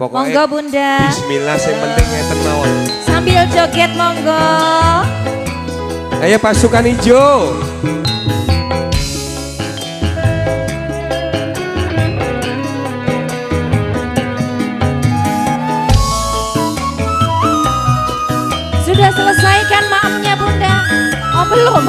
Monggo Bunda. Bismillah sing penting ngeten mawon. Sambil joget monggo. Ayo pasukan hijau. Sudah selesai kan maafnya Bunda? Oh belum.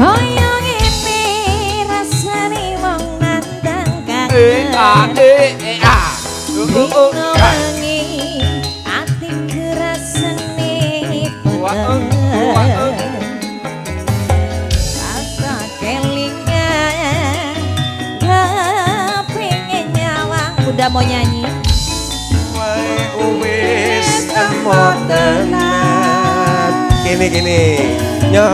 Hoyong ini rasane wong nandang kangen. Wangi ati kerasane peteng. Rasa kelingan kepingin nyawang. Bunda mau nyanyi? Wis emo tenan. Gini nyo.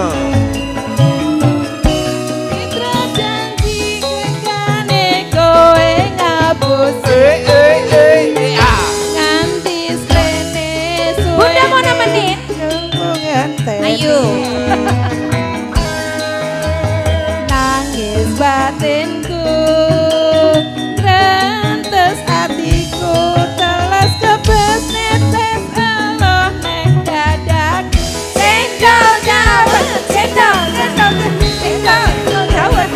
Bunda mau nemenin? Ayo. Nangis batinku, rentes hatiku, teles kebes netes eloh neng dadaku. Cendol dawet, cendol dawet, cendol dawet,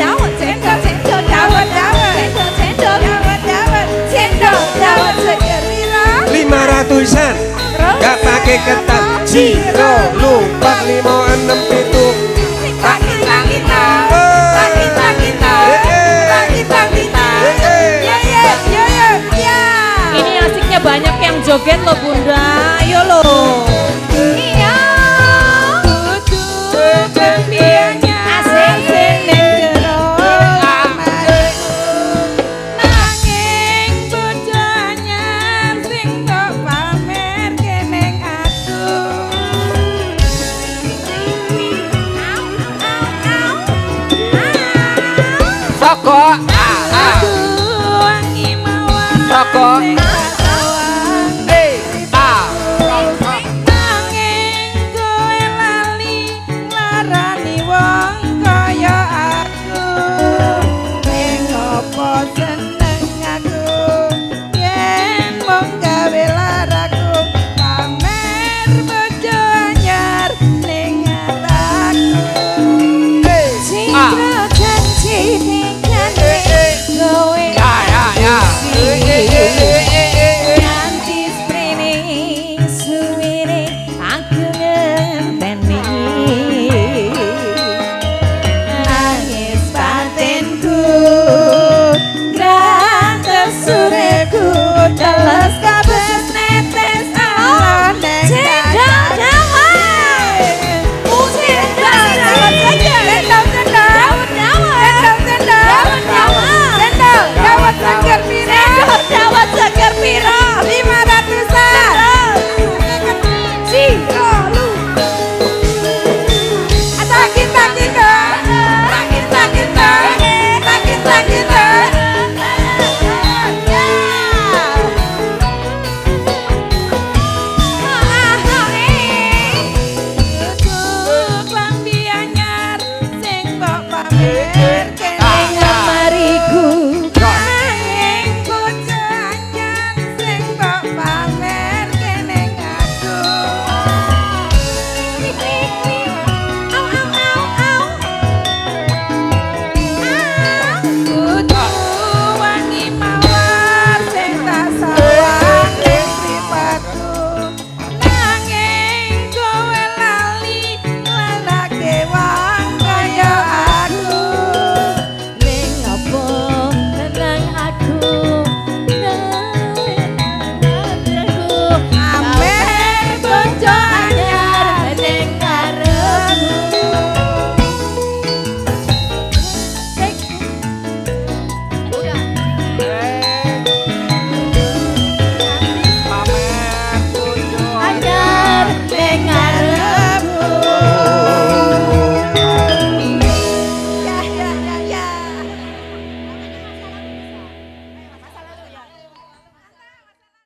cendol dawet, cendol dawet seger piro? 500-an. Gak pakai ketat. Ciro lupa 567. Ini asiknya banyak yang joget loh Bunda. Ayo loh. Iya. Rokok. Nanging kowe lali nglarani wong kaya aku. Ning apa seneng aku yen mung gawe laraku pamer bojo anyar ning atiku. Cindra janji dengan kowe. Ganti sprene suwene aku ngenteni. Nangis batinku, grates sureku, teles kabeh netes ala neng Cendol dawet. Cendol dawet saja. Cendol dawet seger piro? Cendol dawet seger piro? 500-an. Ciro lu. Klambi anyar sing mbok pamer.